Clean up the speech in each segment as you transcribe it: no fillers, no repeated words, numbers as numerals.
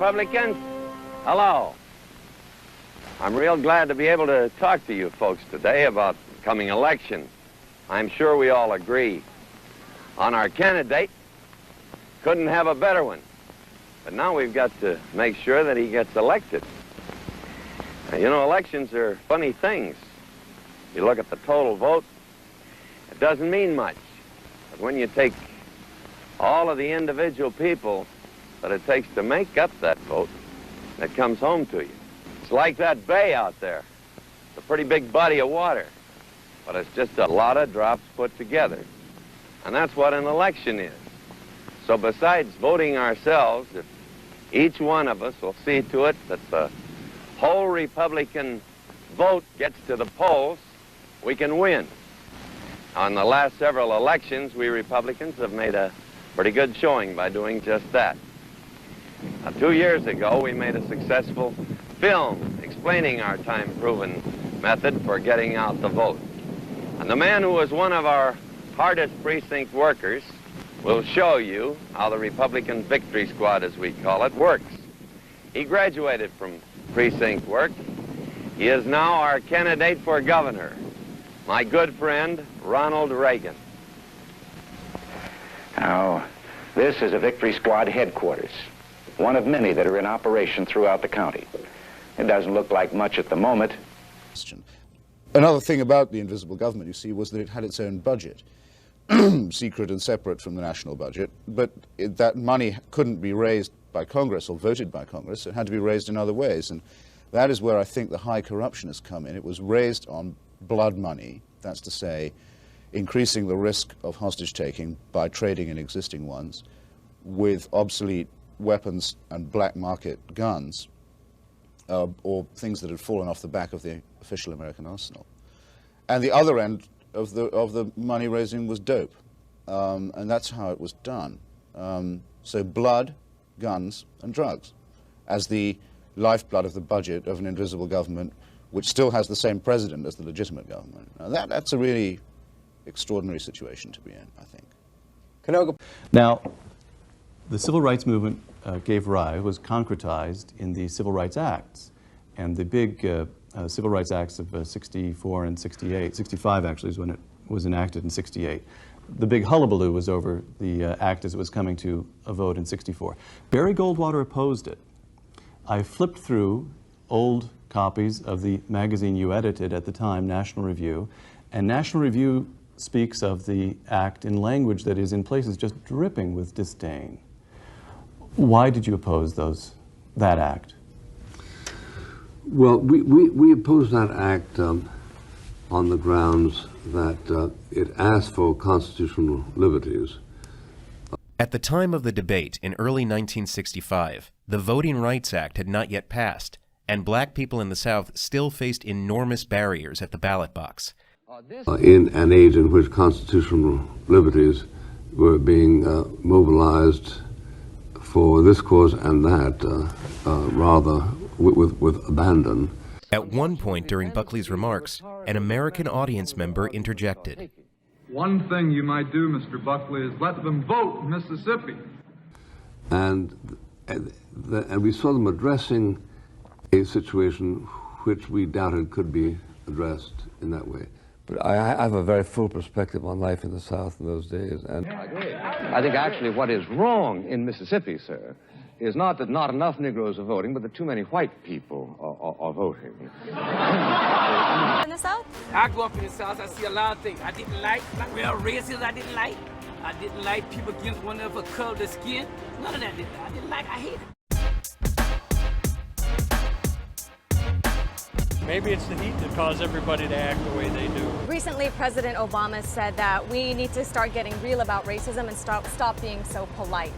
Republicans. Hello. I'm real glad to be able to talk to you folks today about the coming election. I'm sure we all agree on our candidate. Couldn't have a better one. But now we've got to make sure that he gets elected. Now, you know, elections are funny things. You look at the total vote, it doesn't mean much. But when you take all of the individual people that it takes to make up that vote, it comes home to you. It's like that bay out there. It's a pretty big body of water, but it's just a lot of drops put together. And that's what an election is. So besides voting ourselves, if each one of us will see to it that the whole Republican vote gets to the polls, we can win. On the last several elections, we Republicans have made a pretty good showing by doing just that. Now, 2 years ago, we made a successful film explaining our time-proven method for getting out the vote. And the man who was one of our hardest precinct workers will show you how the Republican Victory Squad, as we call it, works. He graduated from precinct work. He is now our candidate for governor, my good friend, Ronald Reagan. Now, this is a Victory Squad headquarters, one of many that are in operation throughout the county. It doesn't look like much at the moment. Another thing about the invisible government, you see, was that it had its own budget, secret and separate from the national budget, but that money couldn't be raised by Congress or voted by Congress. It had to be raised in other ways, and that is where I think the high corruption has come in. It was raised on blood money, that's to say, increasing the risk of hostage-taking by trading in existing ones with obsolete weapons and black market guns, or things that had fallen off the back of the official American arsenal. And the other end of the money raising was dope, and that's how it was done. So blood, guns, and drugs as the lifeblood of the budget of an invisible government, which still has the same president as the legitimate government. Now that's a really extraordinary situation to be in, I think. Now, the civil rights movement was concretized in the Civil Rights Acts, and the big Civil Rights Acts of 64 and 68, 65 actually is when it was enacted in 68. The big hullabaloo was over the act as it was coming to a vote in 64. Barry Goldwater opposed it. I flipped through old copies of the magazine you edited at the time, National Review, and National Review speaks of the act in language that is in places just dripping with disdain. Why did you oppose that act? Well, we opposed that act on the grounds that it asked for constitutional liberties. At the time of the debate in early 1965, the Voting Rights Act had not yet passed, and black people in the South still faced enormous barriers at the ballot box. In an age in which constitutional liberties were being mobilized for this cause and that, rather with abandon. At one point during Buckley's remarks, an American audience member interjected. One thing you might do, Mr. Buckley, is let them vote in Mississippi. And we saw them addressing a situation which we doubted could be addressed in that way. But I have a very full perspective on life in the South in those days. And I think actually what is wrong in Mississippi, sir, is not that not enough Negroes are voting, but that too many white people are voting. In the South? I grew up in the South. I see a lot of things I didn't like real racism I didn't like. I didn't like people against one of the color of their skin. None of that I didn't like. I hated it. Maybe it's the heat that caused everybody to act the way they do. Recently, President Obama said that we need to start getting real about racism and stop being so polite.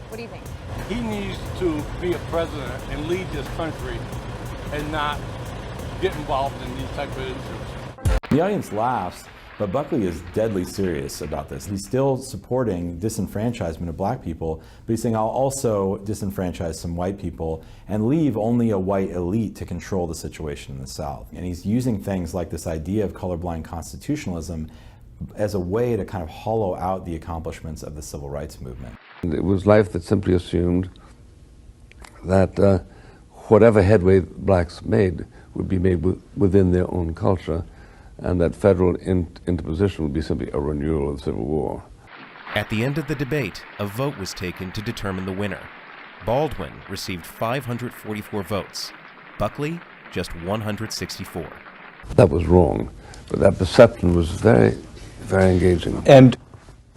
What do you think? He needs to be a president and lead this country and not get involved in these type of issues. The audience laughs, but Buckley is deadly serious about this. He's still supporting disenfranchisement of black people, but he's saying I'll also disenfranchise some white people and leave only a white elite to control the situation in the South. And he's using things like this idea of colorblind constitutionalism as a way to kind of hollow out the accomplishments of the civil rights movement. It was life that simply assumed that whatever headway blacks made would be made within their own culture, and that federal interposition would be simply a renewal of the Civil War. At the end of the debate, a vote was taken to determine the winner. Baldwin received 544 votes. Buckley, just 164. That was wrong, but that perception was very, very engaging. And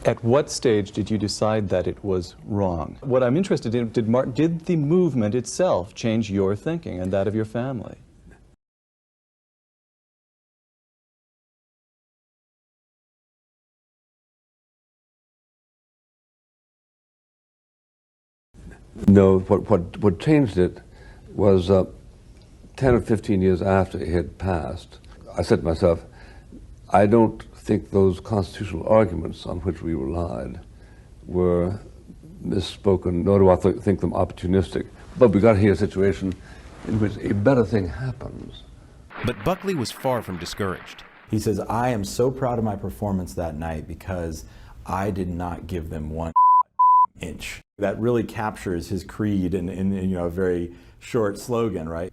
at what stage did you decide that it was wrong? What I'm interested in, did the movement itself change your thinking and that of your family? No, what changed it was 10 or 15 years after it had passed, I said to myself, I don't think those constitutional arguments on which we relied were misspoken, nor do I think them opportunistic. But we got here a situation in which a better thing happens. But Buckley was far from discouraged. He says, I am so proud of my performance that night because I did not give them 1 inch. That really captures his creed in a very short slogan, right?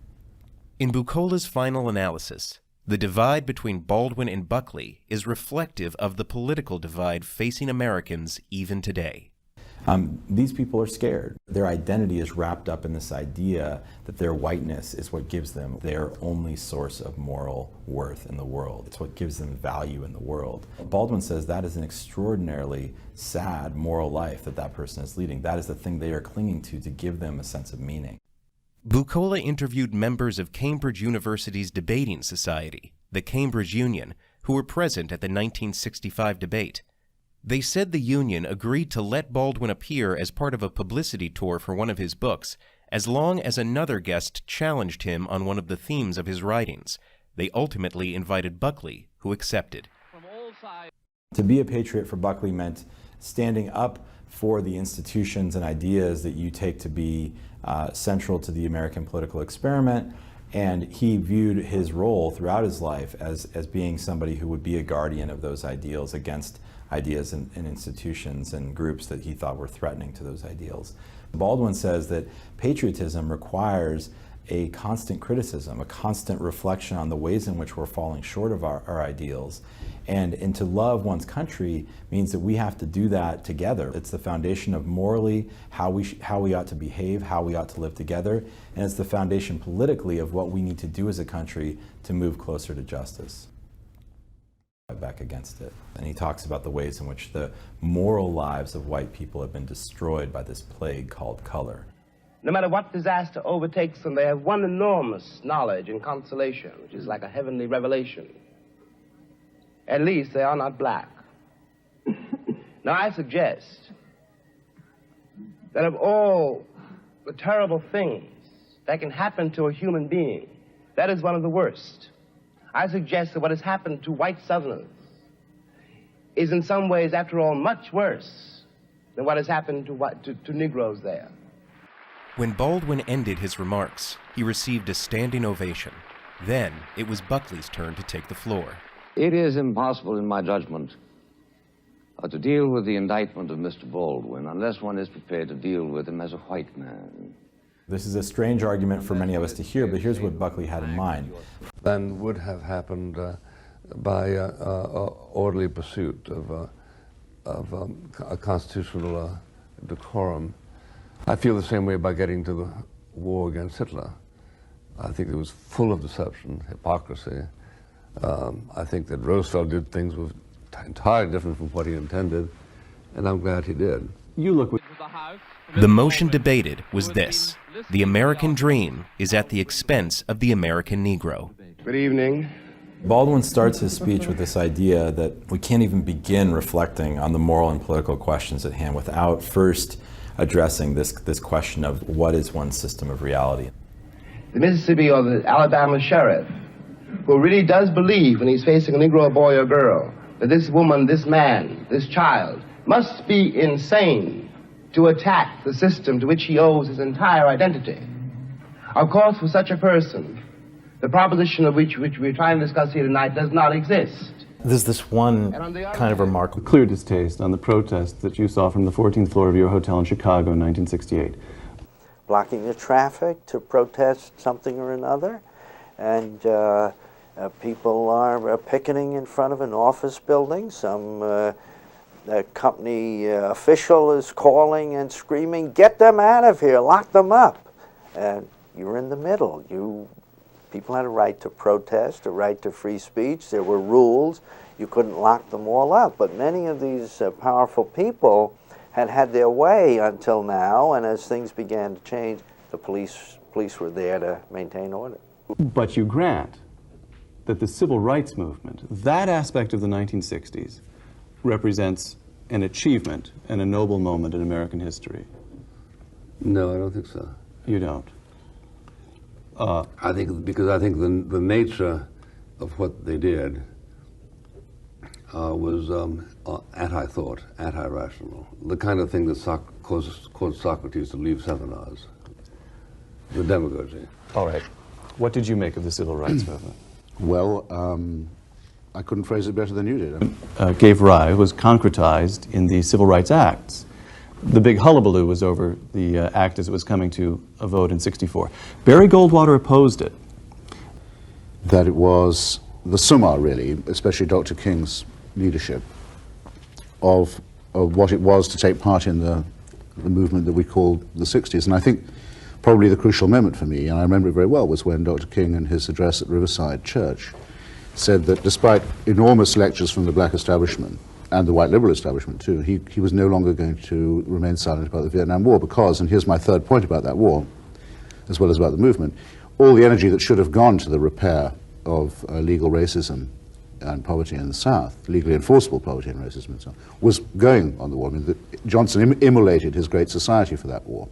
In Bucola's final analysis, the divide between Baldwin and Buckley is reflective of the political divide facing Americans even today. These people are scared. Their identity is wrapped up in this idea that their whiteness is what gives them their only source of moral worth in the world. It's what gives them value in the world. Baldwin says that is an extraordinarily sad moral life that person is leading. That is the thing they are clinging to give them a sense of meaning. Buckola interviewed members of Cambridge University's debating society, the Cambridge Union, who were present at the 1965 debate. They said the union agreed to let Baldwin appear as part of a publicity tour for one of his books, as long as another guest challenged him on one of the themes of his writings. They ultimately invited Buckley, who accepted. To be a patriot for Buckley meant standing up for the institutions and ideas that you take to be central to the American political experiment, and he viewed his role throughout his life as being somebody who would be a guardian of those ideals against ideas and institutions and groups that he thought were threatening to those ideals. Baldwin says that patriotism requires a constant criticism, a constant reflection on the ways in which we're falling short of our ideals. And to love one's country means that we have to do that together. It's the foundation of morally how we ought to behave, how we ought to live together, and it's the foundation politically of what we need to do as a country to move closer to justice. Back against it. And he talks about the ways in which the moral lives of white people have been destroyed by this plague called color. No matter what disaster overtakes them, they have one enormous knowledge and consolation, which is like a heavenly revelation. At least they are not black. Now I suggest that of all the terrible things that can happen to a human being, that is one of the worst. I suggest that what has happened to white Southerners is in some ways, after all, much worse than what has happened to Negroes there. When Baldwin ended his remarks, he received a standing ovation. Then it was Buckley's turn to take the floor. It is impossible, in my judgment, to deal with the indictment of Mr. Baldwin unless one is prepared to deal with him as a white man. This is a strange argument for many of us to hear, but here's what Buckley had in mind. Than would have happened by orderly pursuit of a constitutional decorum. I feel the same way about getting to the war against Hitler. I think it was full of deception, hypocrisy. I think that Roosevelt did things with entirely different from what he intended, and I'm glad he did. You look. The motion debated was this: the American dream is at the expense of the American Negro. Good evening. Baldwin starts his speech with this idea that we can't even begin reflecting on the moral and political questions at hand without first addressing this question of what is one's system of reality. The Mississippi or the Alabama sheriff, who really does believe when he's facing a Negro boy or girl that this woman, this man, this child must be insane to attack the system to which he owes his entire identity. Of course, for such a person, the proposition of which we're trying to discuss here tonight does not exist. There's this one kind of remark. Clear distaste on the protests that you saw from the 14th floor of your hotel in Chicago in 1968. blocking the traffic to protest something or another, and people are picketing in front of an office building. Some company official is calling and screaming, "Get them out of here, lock them up." And you're in the middle. People had a right to protest, a right to free speech. There were rules. You couldn't lock them all up. But many of these powerful people had had their way until now, and as things began to change, the police were there to maintain order. But you grant that the civil rights movement, that aspect of the 1960s, represents an achievement and a noble moment in American history. No, I don't think so. You don't? I think the nature of what they did was anti-thought, anti-rational, the kind of thing that caused Socrates to leave seminars, the demagogy. All right. What did you make of the civil rights movement? Well, I couldn't phrase it better than you did. Gave rise, was concretized in the Civil Rights Acts. The big hullabaloo was over the act as it was coming to a vote in '64. Barry Goldwater opposed it. That it was the summa, really, especially Dr. King's leadership, of what it was to take part in the movement that we called the 60s. And I think probably the crucial moment for me, and I remember it very well, was when Dr. King, in his address at Riverside Church, said that despite enormous lectures from the black establishment, and the white liberal establishment too, he was no longer going to remain silent about the Vietnam War because, and here's my third point about that war, as well as about the movement, all the energy that should have gone to the repair of legal racism and poverty in the South, legally enforceable poverty and racism and so on, was going on the war. I mean, Johnson immolated his great society for that war.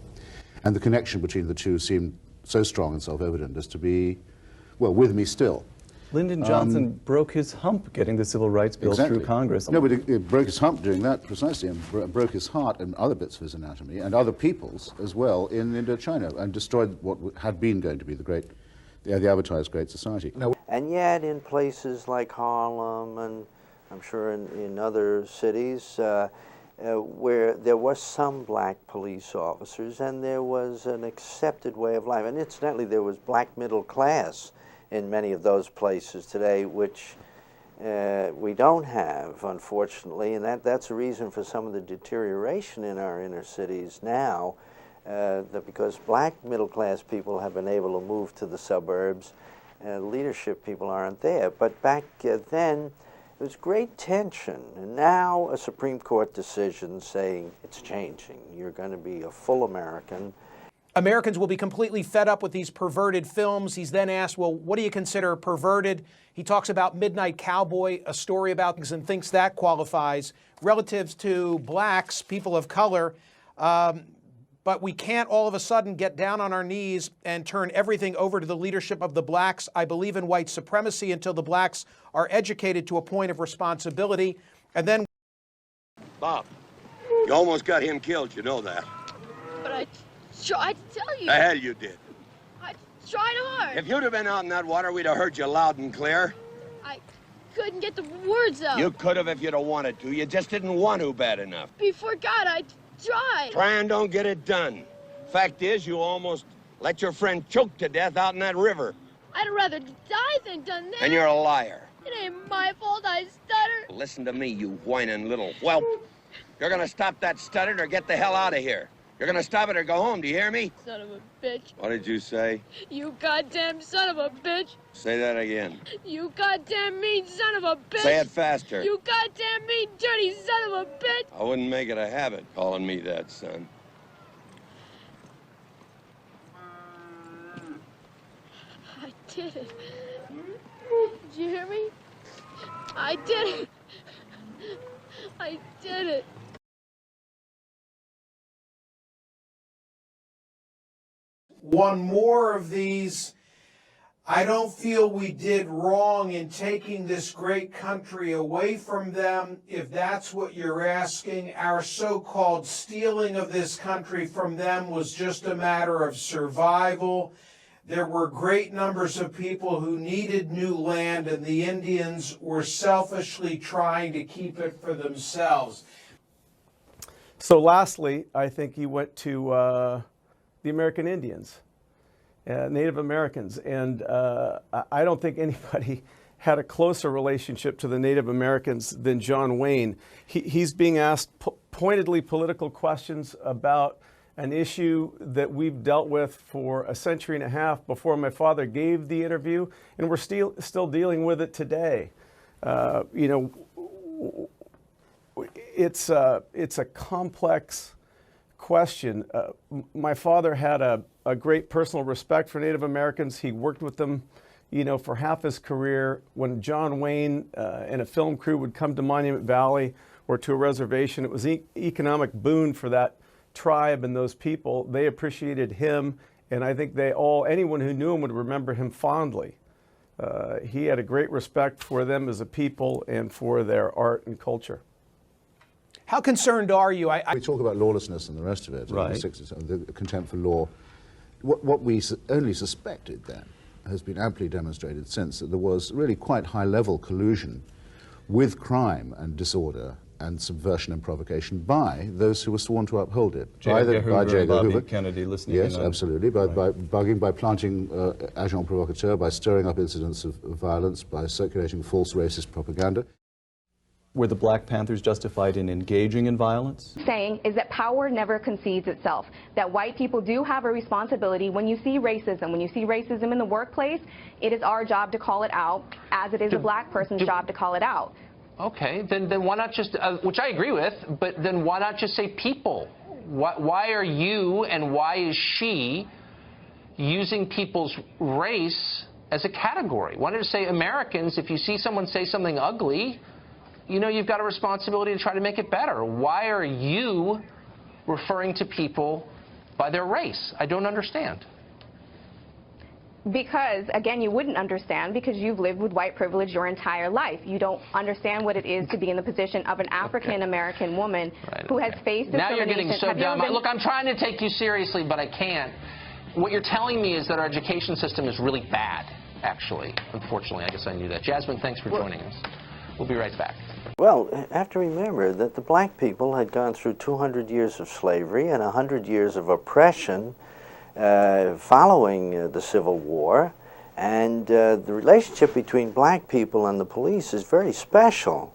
And the connection between the two seemed so strong and self-evident as to be, well, with me still. Lyndon Johnson broke his hump getting the civil rights bill through Congress. No, but it broke his hump doing that precisely, and broke his heart and other bits of his anatomy, and other people's as well, in Indochina, and destroyed what had been going to be the advertised Great Society. And yet in places like Harlem, and I'm sure in other cities, where there were some black police officers, and there was an accepted way of life. And incidentally, there was black middle class in many of those places today, which we don't have, unfortunately, and that's a reason for some of the deterioration in our inner cities now, that because black middle-class people have been able to move to the suburbs, leadership people aren't there. But back then, there was great tension, and now a Supreme Court decision saying it's changing. You're going to be a full American. Americans will be completely fed up with these perverted films. He's then asked, well, what do you consider perverted? He talks about Midnight Cowboy, a story about things, and thinks that qualifies. Relative to blacks, people of color, but we can't all of a sudden get down on our knees and turn everything over to the leadership of the blacks. I believe in white supremacy until the blacks are educated to a point of responsibility. And then... Bob, you almost got him killed, you know that. But I tried to tell you. The hell you did. I tried hard. If you'd have been out in that water, we'd have heard you loud and clear. I couldn't get the words out. You could have if you'd have wanted to. You just didn't want to bad enough. Before God, I tried. Try and don't get it done. Fact is, you almost let your friend choke to death out in that river. I'd rather die than done that. And you're a liar. It ain't my fault I stutter. Listen to me, you whining little whelp. You're gonna stop that stuttering or get the hell out of here. You're gonna stop it or go home, do you hear me? Son of a bitch. What did you say? You goddamn son of a bitch. Say that again. You goddamn mean son of a bitch. Say it faster. You goddamn mean dirty son of a bitch. I wouldn't make it a habit calling me that, son. I did it. Did you hear me? I did it. I did it. One more of these. I don't feel we did wrong in taking this great country away from them, if that's what you're asking. Our so-called stealing of this country from them was just a matter of survival. There were great numbers of people who needed new land, and the Indians were selfishly trying to keep it for themselves. So lastly, I think he went to the American Indians, Native Americans. And I don't think anybody had a closer relationship to the Native Americans than John Wayne. He's being asked pointedly political questions about an issue that we've dealt with for a century and a half before my father gave the interview, and we're still dealing with it today. You know, it's a complex question. My father had a great personal respect for Native Americans. He worked with them, you know, for half his career. When John Wayne and a film crew would come to Monument Valley or to a reservation, it was an economic boon for that tribe and those people. They appreciated him, and I think anyone who knew him would remember him fondly. He had a great respect for them as a people and for their art and culture. How concerned are you? We talk about lawlessness and the rest of it, right. The contempt for law. What we only suspected then has been amply demonstrated since, that there was really quite high-level collusion with crime and disorder and subversion and provocation by those who were sworn to uphold it. By J. Edgar Hoover. Kennedy listening yes, in on, absolutely. By bugging, by planting agent provocateur, by stirring up incidents of violence, by circulating false racist propaganda. Were the Black Panthers justified in engaging in violence? Saying is that power never concedes itself, that white people do have a responsibility. When you see racism in the workplace, it is our job to call it out, as it is a black person's job to call it out. Okay, then why not just, which I agree with, but then why not just say people? Why are you and why is she using people's race as a category? Why not just say Americans? If you see someone say something ugly, you know you've got a responsibility to try to make it better. Why are you referring to people by their race? I don't understand. Because, again, you wouldn't understand because you've lived with white privilege your entire life. You don't understand what it is to be in the position of an African-American woman who has faced discrimination. Now you're getting so dumb. Look, I'm trying to take you seriously, but I can't. What you're telling me is that our education system is really bad, actually. Unfortunately, I guess I knew that. Jasmine, thanks for joining us. We'll be right back. Well, I have to remember that the black people had gone through 200 years of slavery and 100 years of oppression following the Civil War, and the relationship between black people and the police is very special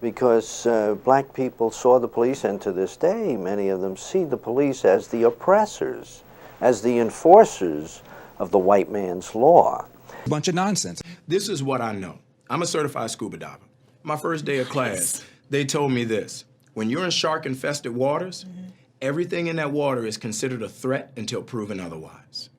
because black people saw the police, and to this day many of them see the police as the oppressors, as the enforcers of the white man's law. Bunch of nonsense. This is what I know. I'm a certified scuba diver. My first day of class, they told me this: when you're in shark-infested waters, everything in that water is considered a threat until proven otherwise.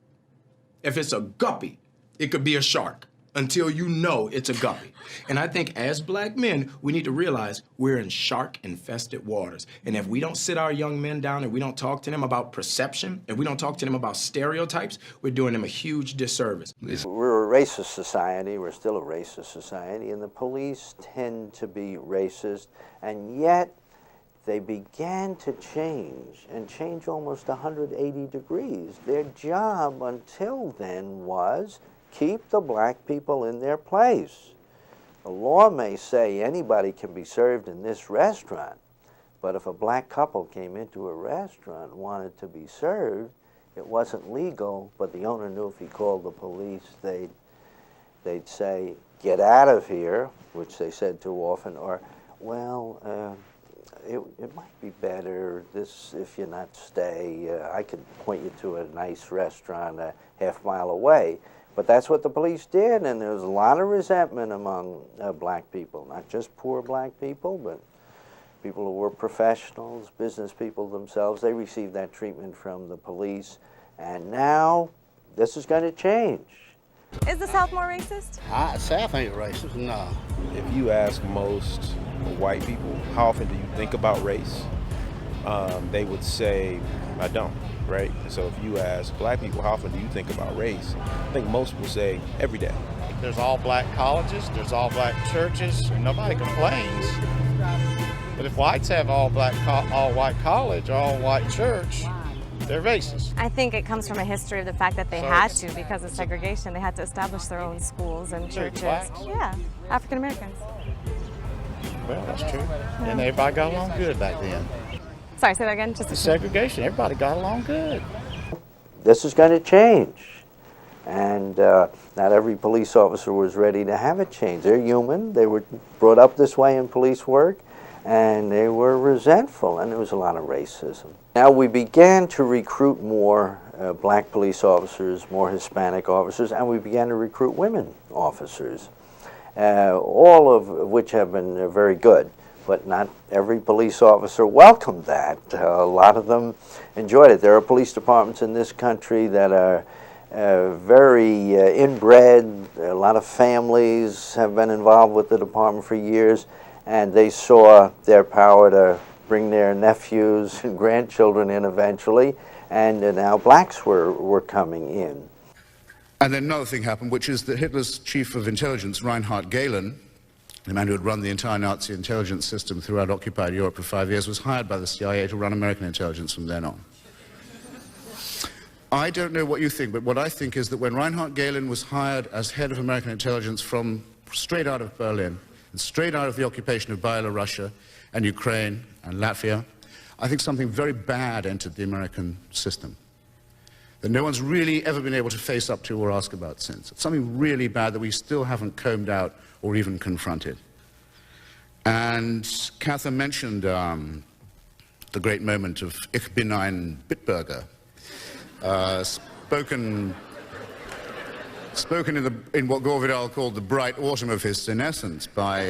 If it's a guppy, it could be a shark until you know it's a guppy. And I think as black men, we need to realize we're in shark-infested waters. And if we don't sit our young men down and we don't talk to them about perception, and we don't talk to them about stereotypes, we're doing them a huge disservice. We're a racist society, we're still a racist society, and the police tend to be racist, and yet they began to change, and change almost 180 degrees. Their job until then was keep the black people in their place. The law may say anybody can be served in this restaurant, but if a black couple came into a restaurant and wanted to be served, it wasn't legal, but the owner knew if he called the police, they'd say, get out of here, which they said too often, or, well, it might be better if you not stay. I could point you to a nice restaurant a half-mile away. But that's what the police did, and there was a lot of resentment among black people, not just poor black people, but people who were professionals, business people themselves. They received that treatment from the police, and now this is going to change. Is the South more racist? South ain't racist, no. If you ask most white people, how often do you think about race? They would say, I don't, right? And so if you ask black people, how often do you think about race? I think most will say every day. There's all black colleges, there's all black churches, and nobody complains. But if whites have all white college, all white church, they're racist. I think it comes from a history of the fact that they had to, because of segregation, they had to establish their own schools and churches. Yeah, African Americans. Well, that's true. And everybody got along good back then. Sorry, say that again. Just the segregation, everybody got along good. this is going to change. And not every police officer was ready to have it change. They're human. They were brought up this way in police work, and they were resentful, and there was a lot of racism. Now we began to recruit more black police officers, more Hispanic officers, and we began to recruit women officers, all of which have been very good. But not every police officer welcomed that. A lot of them enjoyed it. There are police departments in this country that are very inbred. A lot of families have been involved with the department for years, and they saw their power to bring their nephews and grandchildren in eventually, and now blacks were coming in. And then another thing happened, which is that Hitler's chief of intelligence, Reinhard Gehlen, the man who had run the entire Nazi intelligence system throughout occupied Europe for 5 years, was hired by the CIA to run American intelligence from then on. I don't know what you think, but what I think is that when Reinhard Gehlen was hired as head of American intelligence from straight out of Berlin, and straight out of the occupation of Belarus and Ukraine and Latvia, I think something very bad entered the American system that no one's really ever been able to face up to or ask about since. It's something really bad that we still haven't combed out or even confronted. And Catherine mentioned the great moment of Ich bin ein Bitburger, spoken in what Gore Vidal called the bright autumn of his senescence by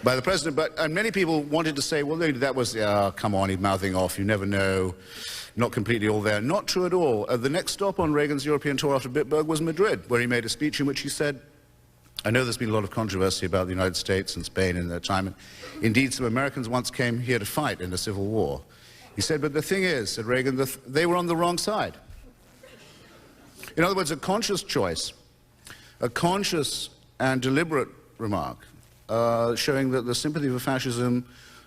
the president. And many people wanted to say, well, that was, come on, he's mouthing off, you never know, not completely all there. Not true at all. The next stop on Reagan's European tour after Bitburg was Madrid, where he made a speech in which he said, I know there's been a lot of controversy about the United States and Spain in their time, and indeed some Americans once came here to fight in the Civil War. He said, but the thing is, said Reagan, they were on the wrong side. In other words, a conscious choice, a conscious and deliberate remark, showing that the sympathy for fascism,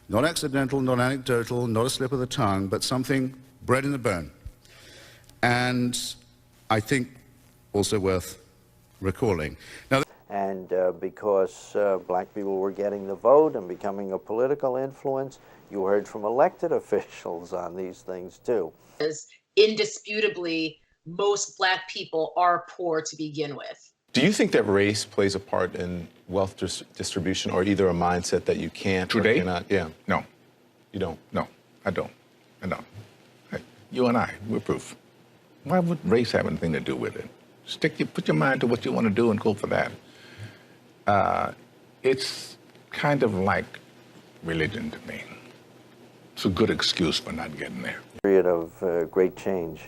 not accidental, not anecdotal, not a slip of the tongue, but something bred in the bone. And I think also worth recalling. Now, and because black people were getting the vote and becoming a political influence, you heard from elected officials on these things too. Indisputably, most black people are poor to begin with. Do you think that race plays a part in wealth distribution, or either a mindset that you can't or cannot? Yeah. No. You don't? No, I don't. I don't. Hey, you and I, we're proof. Why would race have anything to do with it? Put your mind to what you want to do and go for that. It's kind of like religion to me. It's a good excuse for not getting there. Period of great change.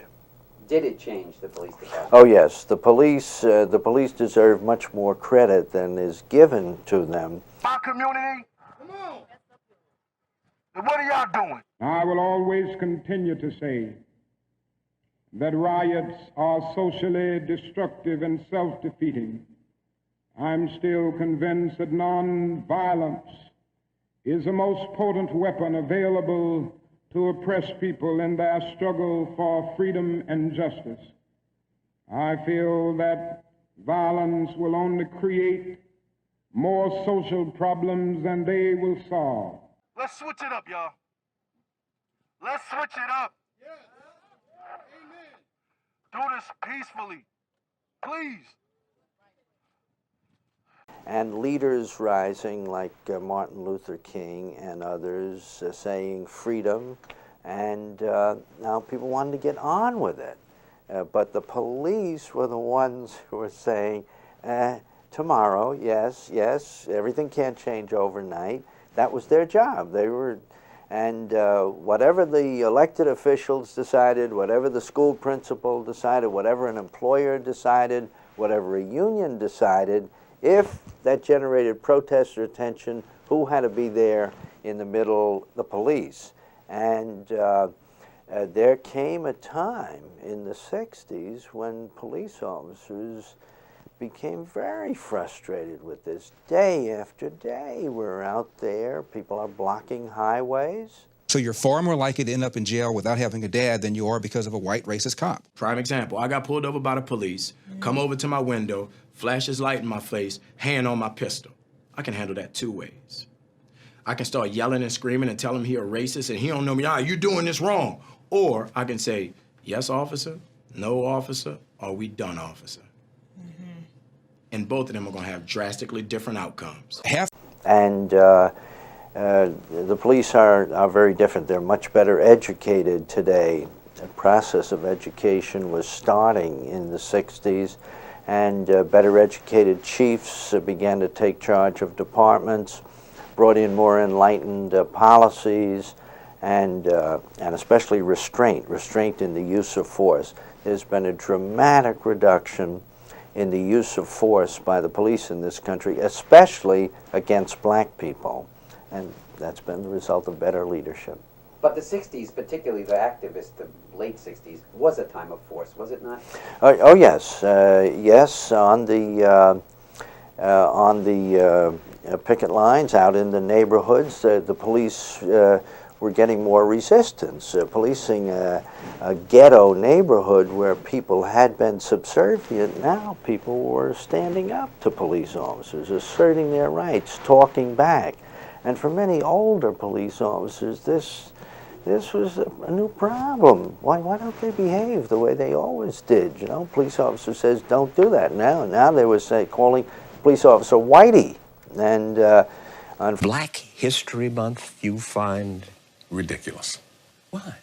Did it change the police department? Oh yes, the police deserve much more credit than is given to them. My community, come on. What are y'all doing? I will always continue to say that riots are socially destructive and self-defeating. I'm still convinced that non-violence is the most potent weapon available to oppress people in their struggle for freedom and justice. I feel that violence will only create more social problems than they will solve. Let's switch it up, y'all. Let's switch it up. Do this peacefully, please. And leaders rising like Martin Luther King and others saying freedom, and now people wanted to get on with it. But the police were the ones who were saying, tomorrow, yes, yes, everything can't change overnight. That was their job. They were, and whatever the elected officials decided, whatever the school principal decided, whatever an employer decided, whatever a union decided, if that generated protest or attention, who had to be there in the middle? The police. And there came a time in the 60s when police officers became very frustrated with this. Day after day, we're out there, people are blocking highways. So you're far more likely to end up in jail without having a dad than you are because of a white racist cop. Prime example, I got pulled over by the police, come over to my window, flash his light in my face, hand on my pistol. I can handle that two ways. I can start yelling and screaming and tell him he a racist and he don't know me. You're doing this wrong. Or I can say, yes, officer, no, officer, or we done, officer. And both of them are going to have drastically different outcomes. And the police are very different. They're much better educated today. The process of education was starting in the 60s, and better educated chiefs began to take charge of departments, brought in more enlightened policies, and especially restraint in the use of force. There's been a dramatic reduction in the use of force by the police in this country, especially against black people. And that's been the result of better leadership. But the 60s, particularly the activist, the late 60s, was a time of force, was it not? Oh yes, yes. On the picket lines out in the neighborhoods, the police were getting more resistance. Policing a ghetto neighborhood where people had been subservient, now people were standing up to police officers, asserting their rights, talking back. And for many older police officers, this was a new problem. Why don't they behave the way they always did? You know, police officer says, don't do that. Now they were calling police officer Whitey. And on Black History Month, you find ridiculous. Why?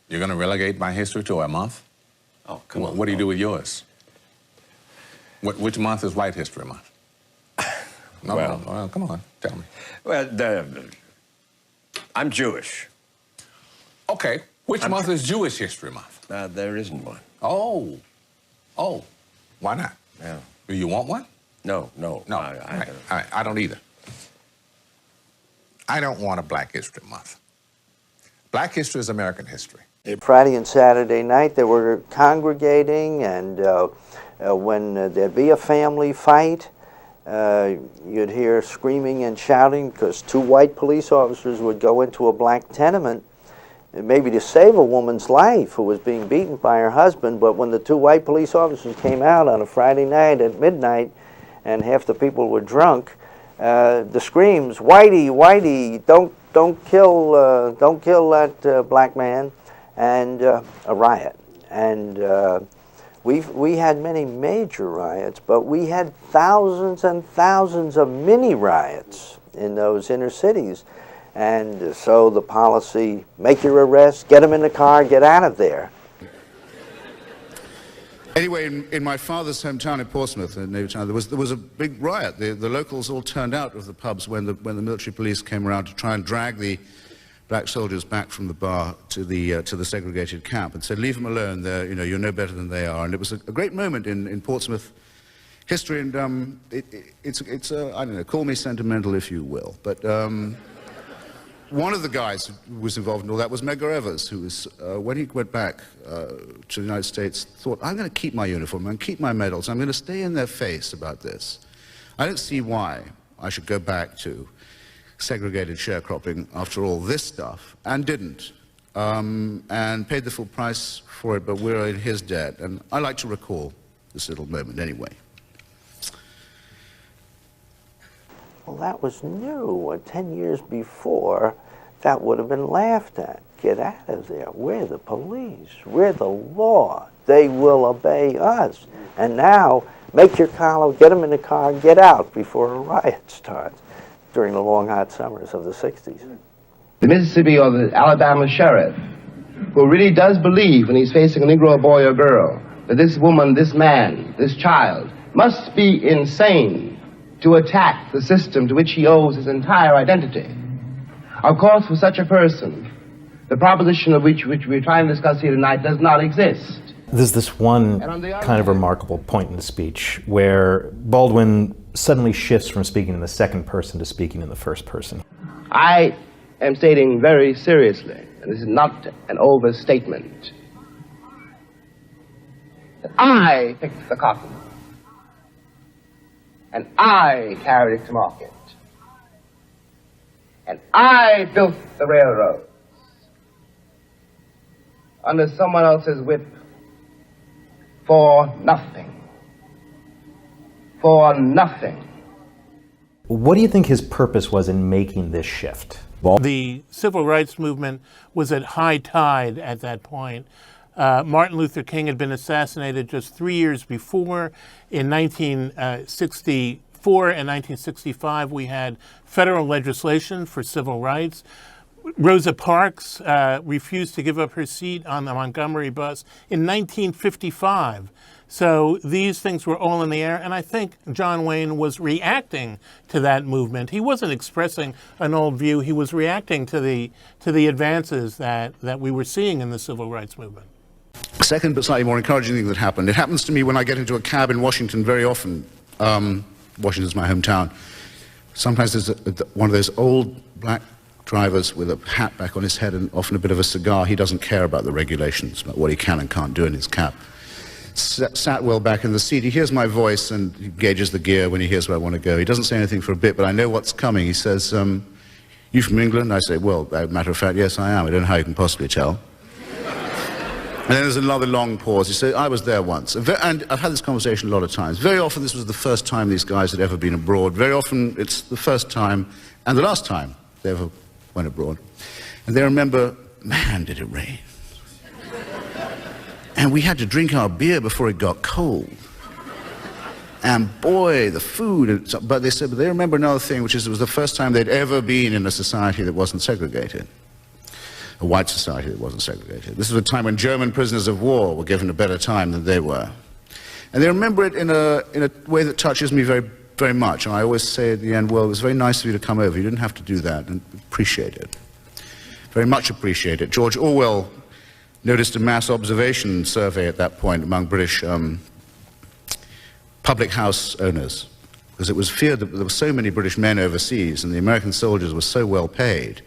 You're going to relegate my history to a month? Oh, come on. What do you do with yours? Which month is White History Month? Well, come on, tell me. Well, I'm Jewish. Okay, which month is Jewish History Month? There isn't one. Oh, why not? Yeah. Do you want one? No. I don't either. I don't want a Black History Month. Black history is American history. Friday and Saturday night, they were congregating, and when there'd be a family fight, you'd hear screaming and shouting because two white police officers would go into a black tenement, maybe to save a woman's life who was being beaten by her husband. But when the two white police officers came out on a Friday night at midnight and half the people were drunk, the screams, Whitey, Whitey, don't kill that black man, and a riot. And we had many major riots, but we had thousands and thousands of mini riots in those inner cities. And so the policy, make your arrest, get them in the car, get out of there. Anyway, in my father's hometown in Portsmouth, in Navy-town, there was a big riot. The locals all turned out of the pubs when the military police came around to try and drag the black soldiers back from the bar to the segregated camp and said, leave them alone. You're no better than they are. And it was a great moment in Portsmouth history. And it's I don't know, call me sentimental if you will, but. One of the guys who was involved in all that was Medgar Evers, who was, when he went back to the United States, thought, I'm going to keep my uniform and keep my medals. I'm going to stay in their face about this. I don't see why I should go back to segregated sharecropping after all this stuff, and didn't, and paid the full price for it, but we're in his debt. And I like to recall this little moment anyway. Well, that was new. 10 years before, that would have been laughed at. Get out of there. We're the police. We're the law. They will obey us. And now, make your collar, get them in the car, get out before a riot starts during the long, hot summers of the 60s. The Mississippi or the Alabama sheriff, who really does believe when he's facing a Negro boy or girl that this woman, this man, this child must be insane to attack the system to which he owes his entire identity. Of course, for such a person, the proposition of which we're trying to discuss here tonight does not exist. There's this one kind of remarkable point in the speech where Baldwin suddenly shifts from speaking in the second person to speaking in the first person. I am stating very seriously, and this is not an overstatement, that I picked the cotton. And I carried it to market. And I built the railroads under someone else's whip for nothing. For nothing. What do you think his purpose was in making this shift? The civil rights movement was at high tide at that point. Martin Luther King had been assassinated just 3 years before. In 1964 and 1965, we had federal legislation for civil rights. Rosa Parks refused to give up her seat on the Montgomery bus in 1955. So these things were all in the air, and I think John Wayne was reacting to that movement. He wasn't expressing an old view. He was reacting to the advances that we were seeing in the civil rights movement. Second, but slightly more encouraging thing that happened. It happens to me when I get into a cab in Washington very often. Washington's my hometown. Sometimes there's one of those old black drivers with a hat back on his head and often a bit of a cigar. He doesn't care about the regulations, about what he can and can't do in his cab. Sat well back in the seat. He hears my voice and he gauges the gear when he hears where I want to go. He doesn't say anything for a bit, but I know what's coming. He says, you from England? I say, well, as a matter of fact, yes, I am. I don't know how you can possibly tell. And then there's another long pause. He said, I was there once. And I've had this conversation a lot of times. Very often this was the first time these guys had ever been abroad. Very often it's the first time and the last time they ever went abroad. And they remember, man, did it rain. And we had to drink our beer before it got cold. And boy, the food. But they said, but they remember another thing, which is it was the first time they'd ever been in a society that wasn't segregated. A white society that wasn't segregated. This was a time when German prisoners of war were given a better time than they were. And they remember it in a way that touches me very, very much. And I always say at the end, well, it was very nice of you to come over. You didn't have to do that, and appreciate it. Very much appreciate it. George Orwell noticed a mass observation survey at that point among British public house owners, because it was feared that there were so many British men overseas and the American soldiers were so well paid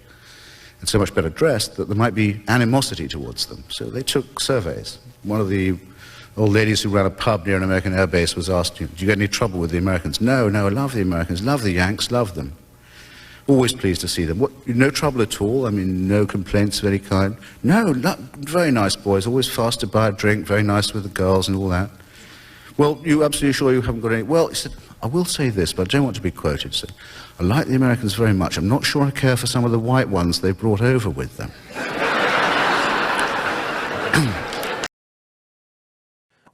and so much better dressed that there might be animosity towards them. So they took surveys. One of the old ladies who ran a pub near an American air base was asked, do you get any trouble with the Americans? No, I love the Americans, love the Yanks, love them. Always pleased to see them. No trouble at all? I mean, no complaints of any kind? No, very nice boys, always fast to buy a drink, very nice with the girls and all that. Well, you absolutely sure you haven't got any? Well, he said, I will say this, but I don't want to be quoted. He said, I like the Americans very much. I'm not sure I care for some of the white ones they brought over with them.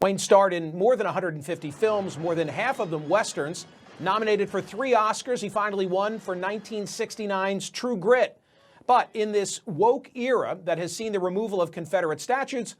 Wayne starred in more than 150 films, more than half of them Westerns. Nominated for 3 Oscars, he finally won for 1969's True Grit. But in this woke era that has seen the removal of Confederate statues,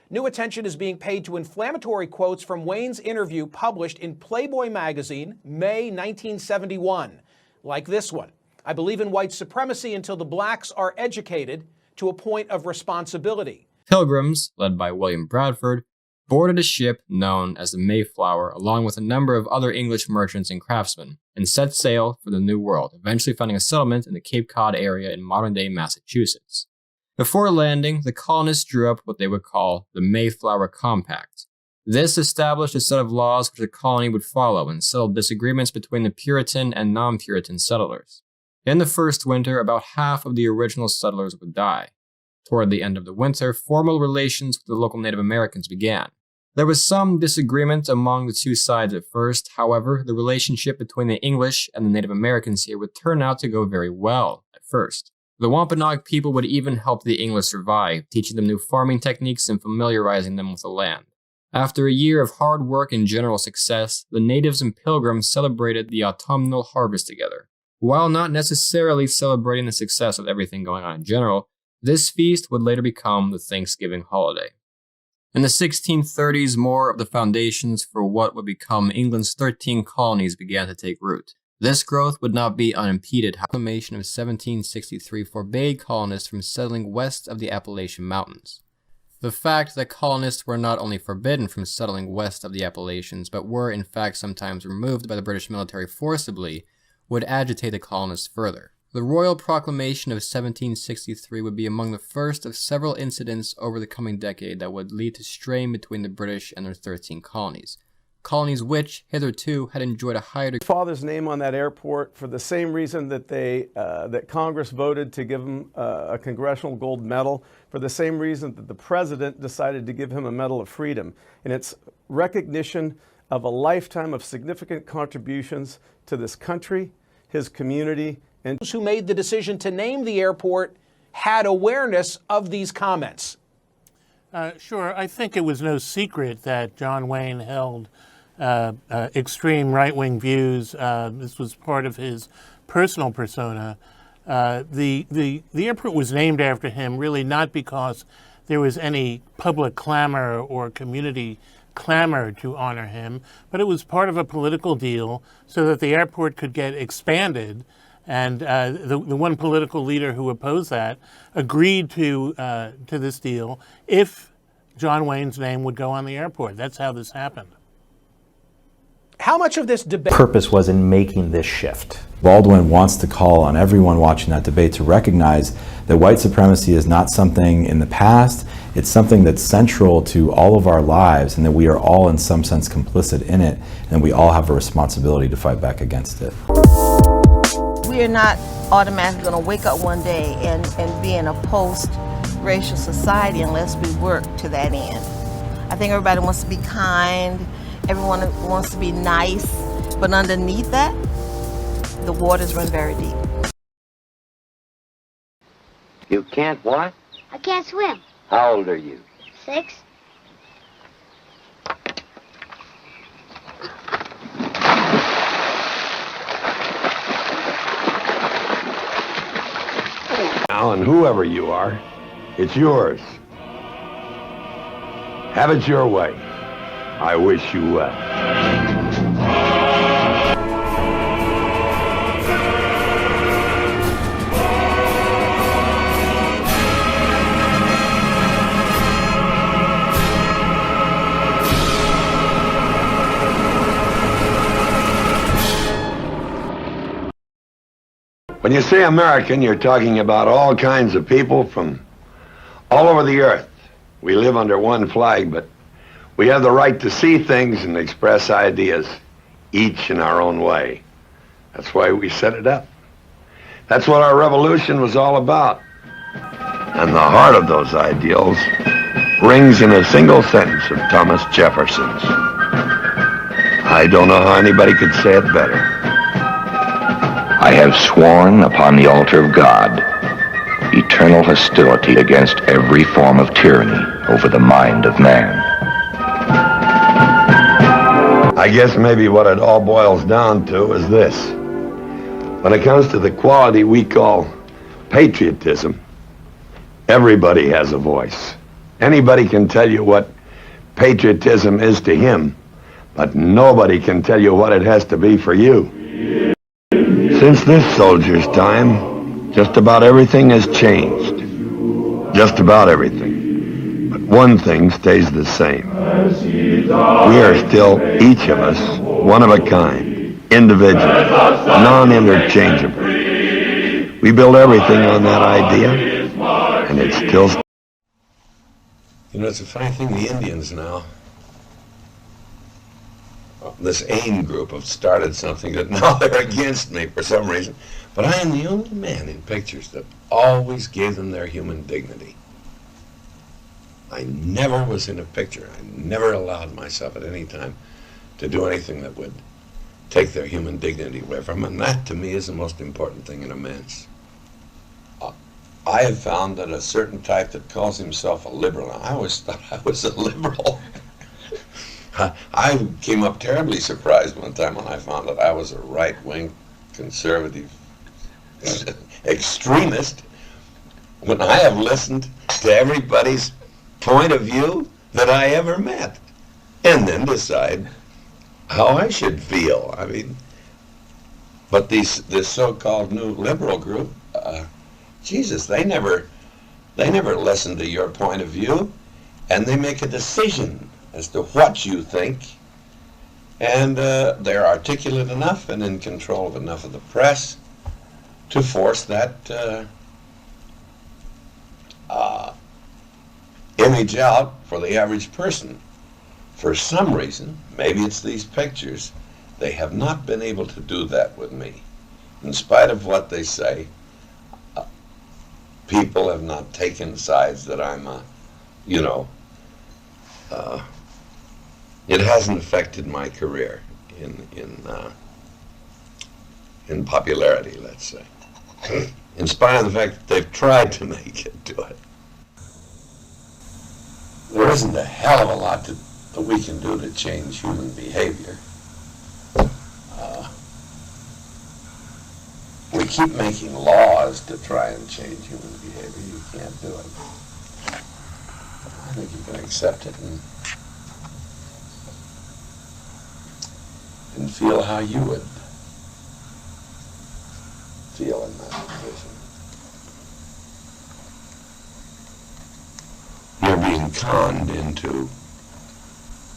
new attention is being paid to inflammatory quotes from Wayne's interview published in Playboy magazine, May 1971. Like this one. I believe in white supremacy until the blacks are educated to a point of responsibility. Pilgrims, led by William Bradford, boarded a ship known as the Mayflower along with a number of other English merchants and craftsmen, and set sail for the New World, eventually finding a settlement in the Cape Cod area in modern-day Massachusetts. Before landing, the colonists drew up what they would call the Mayflower Compact. This established a set of laws which the colony would follow and settled disagreements between the Puritan and non-Puritan settlers. In the first winter, about half of the original settlers would die. Toward the end of the winter, formal relations with the local Native Americans began. There was some disagreement among the two sides at first. However, the relationship between the English and the Native Americans here would turn out to go very well at first. The Wampanoag people would even help the English survive, teaching them new farming techniques and familiarizing them with the land. After a year of hard work and general success, the natives and pilgrims celebrated the autumnal harvest together. While not necessarily celebrating the success of everything going on in general, this feast would later become the Thanksgiving holiday. In the 1630s, more of the foundations for what would become England's 13 colonies began to take root. This growth would not be unimpeded. The Proclamation of 1763 forbade colonists from settling west of the Appalachian Mountains. The fact that colonists were not only forbidden from settling west of the Appalachians, but were in fact sometimes removed by the British military forcibly, would agitate the colonists further. The Royal Proclamation of 1763 would be among the first of several incidents over the coming decade that would lead to strain between the British and their 13 colonies. Colonies which, hitherto, had enjoyed a higher degree. Father's name on that airport for the same reason that that Congress voted to give him a Congressional Gold Medal, for the same reason that the President decided to give him a Medal of Freedom. And it's recognition of a lifetime of significant contributions to this country, his community. And those who made the decision to name the airport had awareness of these comments. Sure. I think it was no secret that John Wayne held extreme right-wing views. This was part of his personal persona. The airport was named after him really not because there was any public clamor or community clamor to honor him, but it was part of a political deal so that the airport could get expanded. And the one political leader who opposed that agreed to this deal if John Wayne's name would go on the airport. That's how this happened. How much of this debate purpose was in making this shift? Baldwin wants to call on everyone watching that debate to recognize that white supremacy is not something in the past, it's something that's central to all of our lives, and that we are all in some sense complicit in it, and we all have a responsibility to fight back against it. We are not automatically going to wake up one day and be in a post-racial society unless we work to that end. I think everybody wants to be kind, everyone wants to be nice, but underneath that, the waters run very deep. You can't what? I can't swim. How old are you? 6. Now, and whoever you are, it's yours. Have it your way. I wish you well. When you say American, you're talking about all kinds of people from all over the earth. We live under one flag, but we have the right to see things and express ideas, each in our own way. That's why we set it up. That's what our revolution was all about. And the heart of those ideals rings in a single sentence of Thomas Jefferson's. I don't know how anybody could say it better. I have sworn upon the altar of God eternal hostility against every form of tyranny over the mind of man. I guess maybe what it all boils down to is this. When it comes to the quality we call patriotism, everybody has a voice. Anybody can tell you what patriotism is to him, but nobody can tell you what it has to be for you. Since this soldier's time, just about everything has changed. Just about everything. But one thing stays the same. We are still, each of us, one of a kind, individual, non-interchangeable. We build everything on that idea, and it's still... You know, it's a funny thing, the Indians now, this AIM group have started something that now they're against me for some reason. But I am the only man in pictures that always gave them their human dignity. I never was in a picture. I never allowed myself at any time to do anything that would take their human dignity away from them. And that, to me, is the most important thing in a man's. I have found that a certain type that calls himself a liberal, I always thought I was a liberal. I came up terribly surprised one time when I found that I was a right-wing conservative extremist, when I have listened to everybody's point of view that I ever met, and then decide how I should feel. I mean, but this so-called new liberal group, Jesus, they never listen to your point of view, and they make a decision as to what you think, and they're articulate enough and in control of enough of the press to force that image out for the average person. For some reason, maybe it's these pictures, they have not been able to do that with me. In spite of what they say, people have not taken sides that I'm it hasn't affected my career in in popularity, let's say, in spite of the fact that they've tried to make it do it. There isn't a hell of a lot that we can do to change human behavior. We keep making laws to try and change human behavior. You can't do it. I think you can accept it and feel how you would feel in that position. You're being conned into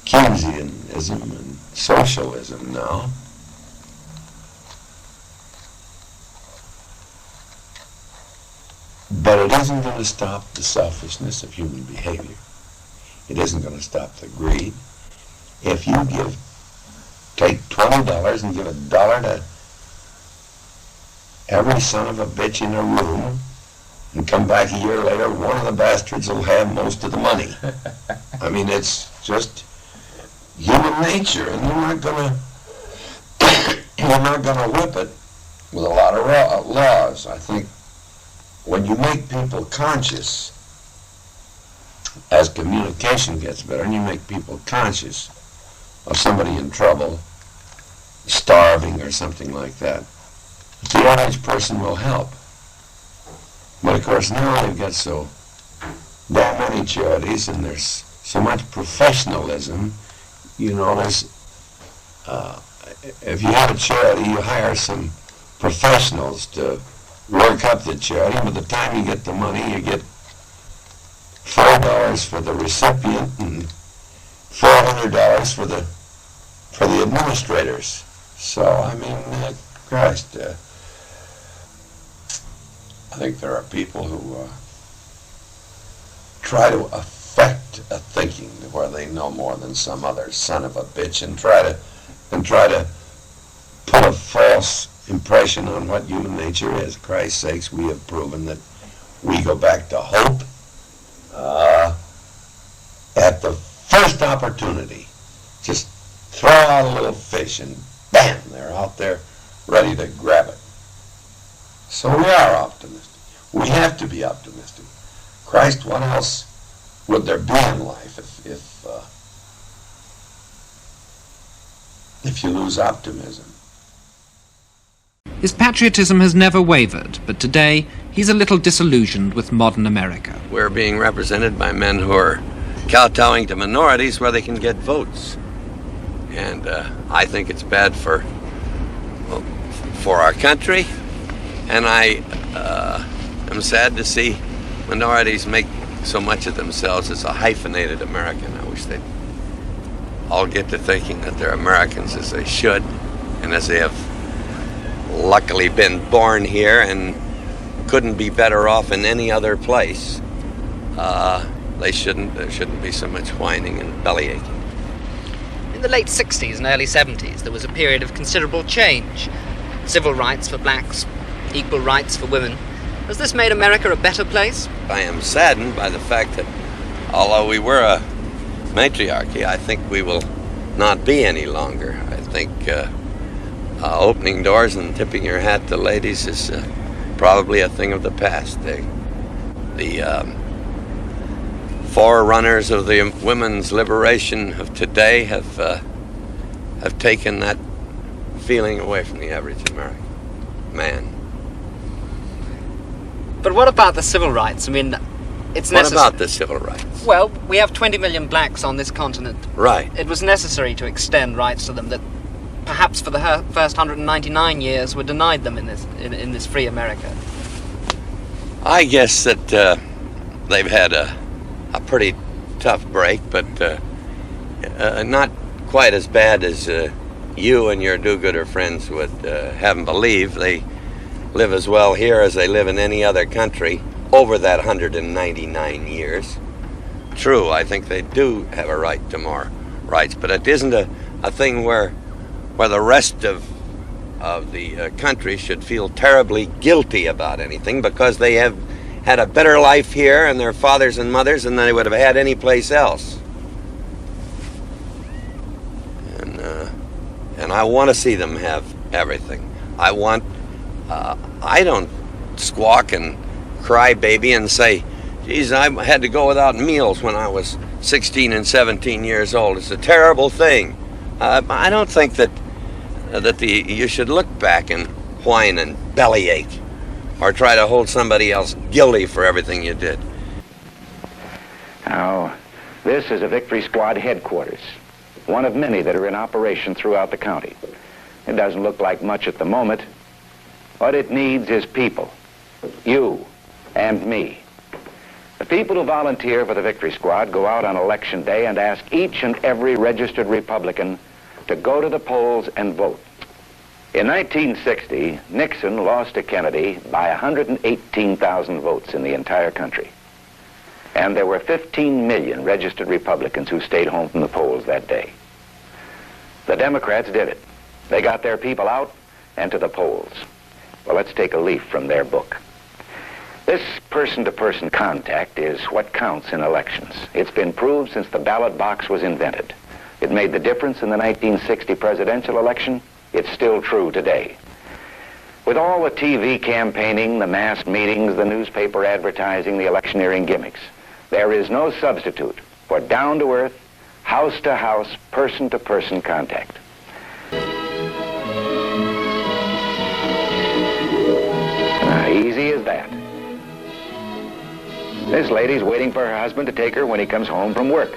Keynesianism and socialism now. But it isn't going to stop the selfishness of human behavior. It isn't going to stop the greed. If you take $20 and give $1 to every son of a bitch in a room, and come back a year later, one of the bastards will have most of the money. I mean, it's just human nature, and you're not gonna whip it with a lot of laws. I think when you make people conscious, as communication gets better, and you make people conscious of somebody in trouble, starving or something like that, the average person will help. But of course now they've got so damn many charities, and there's so much professionalism. You know, there's if you have a charity, you hire some professionals to work up the charity. By the time you get the money, you get $4 for the recipient and $400 for the administrators. So I mean, Christ, I think there are people who try to affect a thinking where they know more than some other son of a bitch, and try to put a false impression on what human nature is. Christ's sakes, we have proven that we go back to hope at the first opportunity. Just throw out a little fish and bam, they're out there ready to grab it. So we are optimistic. We have to be optimistic. Christ, what else would there be in life if you lose optimism? His patriotism has never wavered, but today he's a little disillusioned with modern America. We're being represented by men who are kowtowing to minorities where they can get votes. And I think it's bad for our country, and I am sad to see minorities make so much of themselves as a hyphenated American. I wish they'd all get to thinking that they're Americans as they should, and as they have luckily been born here and couldn't be better off in any other place. There shouldn't be so much whining and bellyaching. In the late 60s and early 70s, there was a period of considerable change. Civil rights for blacks, equal rights for women. Has this made America a better place? I am saddened by the fact that although we were a matriarchy, I think we will not be any longer. I think opening doors and tipping your hat to ladies is probably a thing of the past. The forerunners of the women's liberation of today have taken that feeling away from the average American man. But what about the civil rights? I mean, it's necessary. What about the civil rights? Well, we have 20 million blacks on this continent. Right. It was necessary to extend rights to them that perhaps for the first 199 years were denied them in this free America. I guess that they've had a pretty tough break, but not quite as bad as you and your do-gooder friends would have them believe. They live as well here as they live in any other country over that 199 years. True, I think they do have a right to more rights, but it isn't a thing where the rest of the country should feel terribly guilty about anything because they have had a better life here and their fathers and mothers than they would have had any place else. And I want to see them have everything. I don't squawk and cry baby and say, geez, I had to go without meals when I was 16 and 17 years old. It's a terrible thing. I don't think that you should look back and whine and bellyache or try to hold somebody else guilty for everything you did. Now, this is a Victory Squad headquarters, one of many that are in operation throughout the county. It doesn't look like much at the moment. What it needs is people, you and me. The people who volunteer for the Victory Squad go out on election day and ask each and every registered Republican to go to the polls and vote. In 1960, Nixon lost to Kennedy by 118,000 votes in the entire country. And there were 15 million registered Republicans who stayed home from the polls that day. The Democrats did it. They got their people out and to the polls. Well, let's take a leaf from their book. This person-to-person contact is what counts in elections. It's been proved since the ballot box was invented. It made the difference in the 1960 presidential election. It's still true today. With all the TV campaigning, the mass meetings, the newspaper advertising, the electioneering gimmicks, there is no substitute for down-to-earth, house-to-house, person-to-person contact. Easy as that. This lady's waiting for her husband to take her when he comes home from work.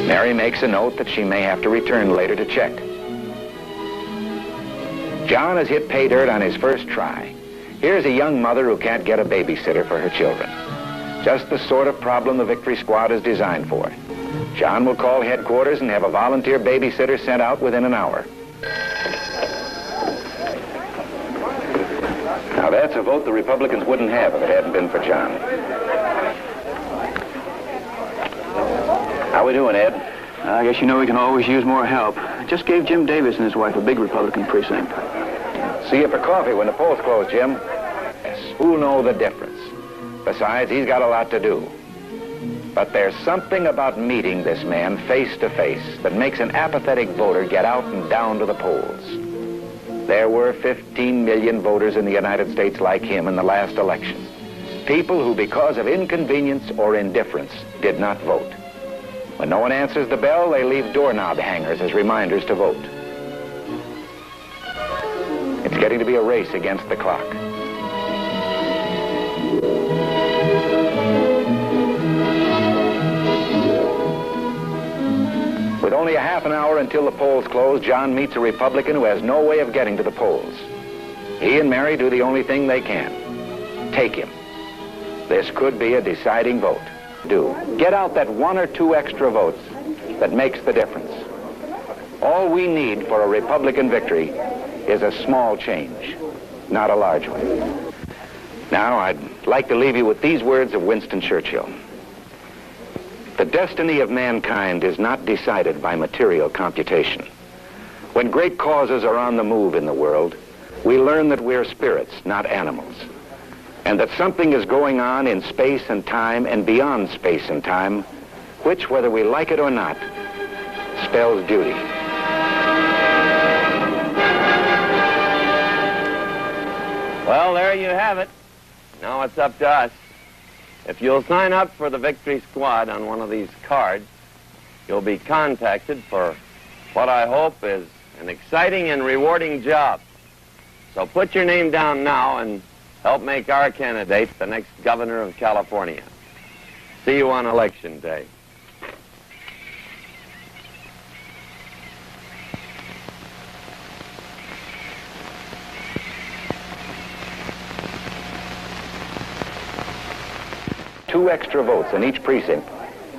Mary makes a note that she may have to return later to check. John has hit pay dirt on his first try. Here's a young mother who can't get a babysitter for her children. Just the sort of problem the Victory Squad is designed for. John will call headquarters and have a volunteer babysitter sent out within an hour. Now that's a vote the Republicans wouldn't have if it hadn't been for John. How we doing, Ed? I guess you know we can always use more help. I just gave Jim Davis and his wife a big Republican precinct. See you for coffee when the polls close, Jim. Yes, who'll know the difference? Besides, he's got a lot to do. But there's something about meeting this man face to face that makes an apathetic voter get out and down to the polls. There were 15 million voters in the United States like him in the last election. People who, because of inconvenience or indifference, did not vote. When no one answers the bell, they leave doorknob hangers as reminders to vote. It's getting to be a race against the clock. With only a half an hour until the polls close, John meets a Republican who has no way of getting to the polls. He and Mary do the only thing they can. Take him. This could be a deciding vote. Get out that 1 or 2 extra votes that makes the difference. All we need for a Republican victory is a small change, not a large one. Now, I'd like to leave you with these words of Winston Churchill. The destiny of mankind is not decided by material computation. When great causes are on the move in the world, we learn that we're spirits, not animals, and that something is going on in space and time and beyond space and time, which, whether we like it or not, spells duty. Well, there you have it. Now it's up to us. If you'll sign up for the Victory Squad on one of these cards, you'll be contacted for what I hope is an exciting and rewarding job. So put your name down now and help make our candidate the next governor of California. See you on Election Day. Two extra votes in each precinct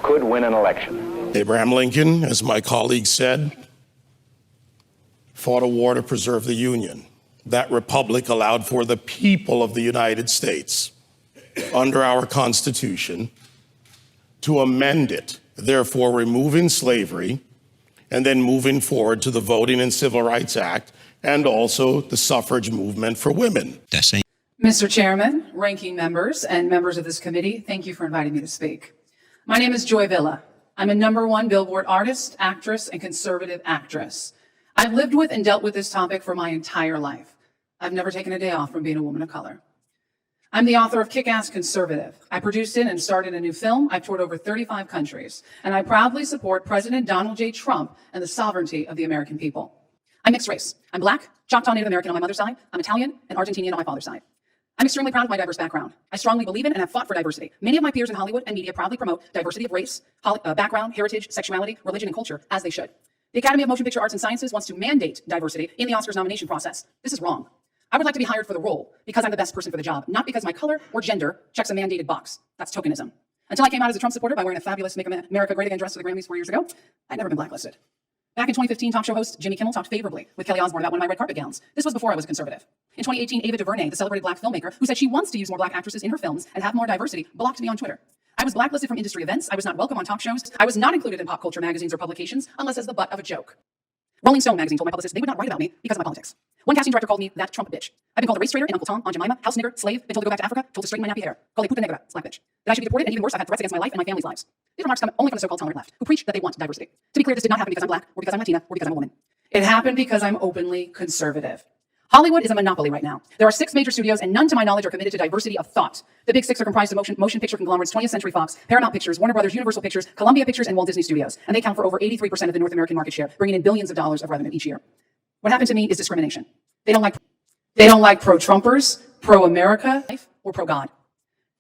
could win an election. Abraham Lincoln, as my colleague said, fought a war to preserve the Union. That republic allowed for the people of the United States, under our Constitution, to amend it, therefore removing slavery, and then moving forward to the Voting and Civil Rights Act, and also the suffrage movement for women. Mr. Chairman, ranking members, and members of this committee, thank you for inviting me to speak. My name is Joy Villa. I'm a #1 Billboard artist, actress, and conservative actress. I've lived with and dealt with this topic for my entire life. I've never taken a day off from being a woman of color. I'm the author of Kick-Ass Conservative. I produced it and starred in a new film. I've toured over 35 countries, and I proudly support President Donald J. Trump and the sovereignty of the American people. I'm mixed race. I'm Black, Choctaw Native American on my mother's side. I'm Italian and Argentinian on my father's side. I'm extremely proud of my diverse background. I strongly believe in and have fought for diversity. Many of my peers in Hollywood and media proudly promote diversity of race, background, heritage, sexuality, religion, and culture, as they should. The Academy of Motion Picture Arts and Sciences wants to mandate diversity in the Oscars nomination process. This is wrong. I would like to be hired for the role because I'm the best person for the job, not because my color or gender checks a mandated box. That's tokenism. Until I came out as a Trump supporter by wearing a fabulous Make America Great Again dress to the Grammys 4 years ago, I'd never been blacklisted. Back in 2015, talk show host Jimmy Kimmel talked favorably with Kelly Osbourne about one of my red carpet gowns. This was before I was a conservative. In 2018, Ava DuVernay, the celebrated Black filmmaker, who said she wants to use more Black actresses in her films and have more diversity, blocked me on Twitter. I was blacklisted from industry events. I was not welcome on talk shows. I was not included in pop culture magazines or publications unless as the butt of a joke. Rolling Stone magazine told my publicist they would not write about me because of my politics. One casting director called me that Trump bitch. I've been called a race traitor in Uncle Tom, Aunt Jemima, house nigger, slave, been told to go back to Africa, told to straighten my nappy hair, called a puta negra, slack bitch. That I should be deported, and even worse, I've had threats against my life and my family's lives. These remarks come only from the so-called tolerant left, who preach that they want diversity. To be clear, this did not happen because I'm Black, or because I'm Latina, or because I'm a woman. It happened because I'm openly conservative. Hollywood is a monopoly right now. There are 6 major studios, and none to my knowledge are committed to diversity of thought. The big 6 are comprised of motion picture conglomerates 20th Century Fox, Paramount Pictures, Warner Brothers, Universal Pictures, Columbia Pictures, and Walt Disney Studios. And they count for over 83% of the North American market share, bringing in billions of dollars of revenue each year. What happened to me is discrimination. They don't like pro-Trumpers, pro-America, or pro-God.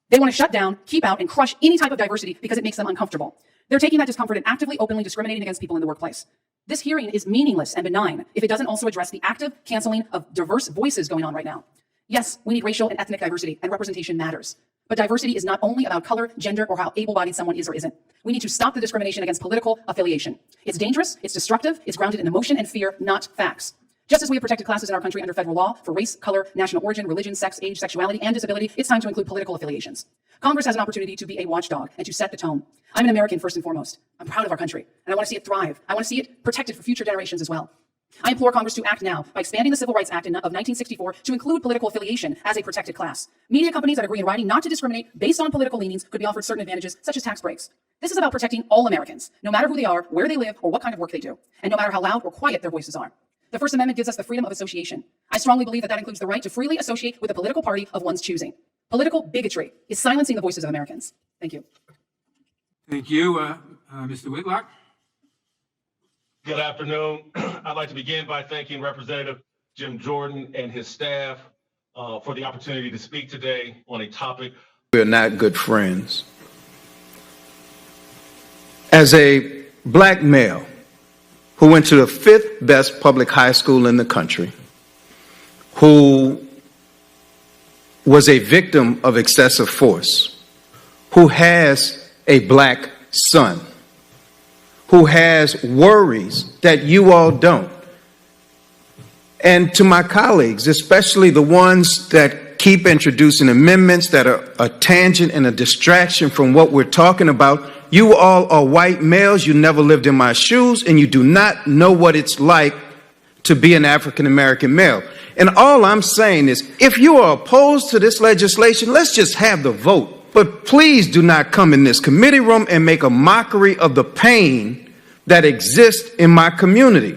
They want to shut down, keep out, and crush any type of diversity because it makes them uncomfortable. They're taking that discomfort and actively, openly discriminating against people in the workplace. This hearing is meaningless and benign if it doesn't also address the active canceling of diverse voices going on right now. Yes, we need racial and ethnic diversity, and representation matters. But diversity is not only about color, gender, or how able-bodied someone is or isn't. We need to stop the discrimination against political affiliation. It's dangerous, it's destructive, it's grounded in emotion and fear, not facts. Just as we have protected classes in our country under federal law for race, color, national origin, religion, sex, age, sexuality, and disability, it's time to include political affiliations. Congress has an opportunity to be a watchdog and to set the tone. I'm an American first and foremost. I'm proud of our country, and I want to see it thrive. I want to see it protected for future generations as well. I implore Congress to act now by expanding the Civil Rights Act of 1964 to include political affiliation as a protected class. Media companies that agree in writing not to discriminate based on political leanings could be offered certain advantages, such as tax breaks. This is about protecting all Americans, no matter who they are, where they live, or what kind of work they do, and no matter how loud or quiet their voices are. The First Amendment gives us the freedom of association. I strongly believe that includes the right to freely associate with a political party of one's choosing. Political bigotry is silencing the voices of Americans. Thank you. Thank you, Mr. Whitlock. Good afternoon. I'd like to begin by thanking Representative Jim Jordan and his staff for the opportunity to speak today on a topic. We're not good friends. As a Black male who went to the 5th best public high school in the country, who was a victim of excessive force, who has a Black son, who has worries that you all don't. And to my colleagues, especially the ones that keep introducing amendments that are a tangent and a distraction from what we're talking about, you all are white males, you never lived in my shoes, and you do not know what it's like to be an African American male. And all I'm saying is, if you are opposed to this legislation, let's just have the vote. But please do not come in this committee room and make a mockery of the pain that exists in my community.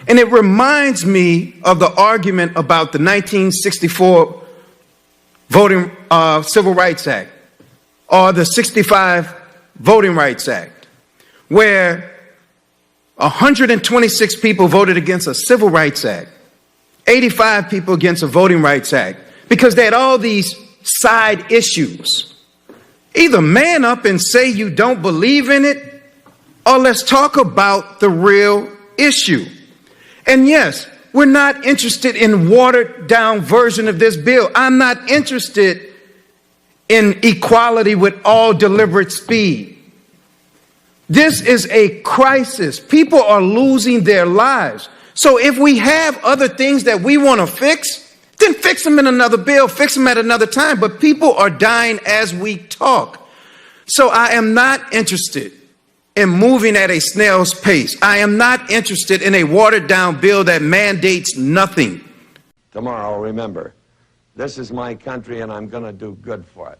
And it reminds me of the argument about the 1964 Voting Civil Rights Act, or the 65 Voting Rights Act, where 126 people voted against a Civil Rights Act, 85 people against a Voting Rights Act, because they had all these side issues. Either man up and say you don't believe in it, or let's talk about the real issue. And yes, we're not interested in watered down version of this bill. I'm not interested in equality with all deliberate speed. This is a crisis. People are losing their lives. So if we have other things that we want to fix, then fix them in another bill, fix them at another time. But people are dying as we talk. So I am not interested in moving at a snail's pace. I am not interested in a watered down bill that mandates nothing. Tomorrow, remember, this is my country and I'm going to do good for it.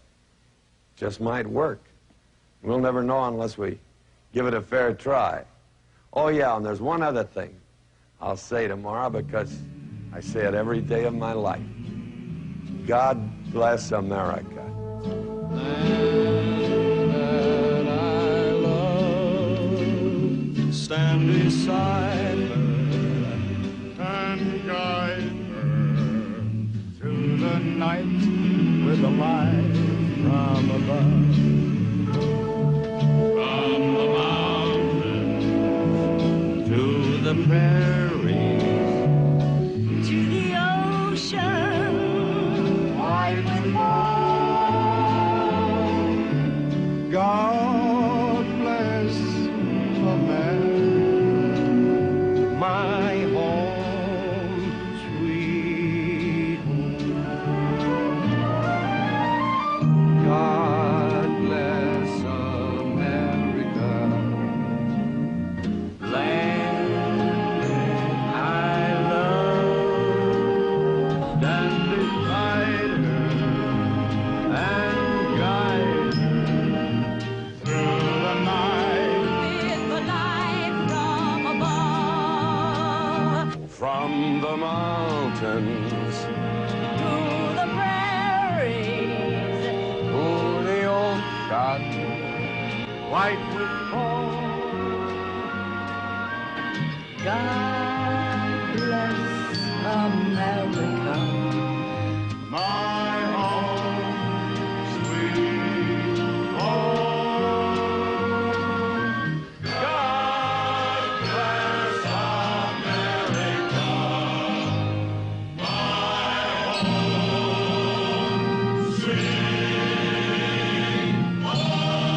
Just might work. We'll never know unless we Give it a fair try. Oh, yeah, and there's one other thing I'll say tomorrow because I say it every day of my life. God bless America. Stand beside her and guide her through the night with a light from above. From the mountains to the prairies, to the ocean, wide with foam. God bless America, my home, sweet home. God bless America, land I love. Stand beside her and guide her through the night with the light from above. From the mountains to the prairies, to the ocean, white with foam. God bless America, my home, sweet home. God bless America, my home, sweet home.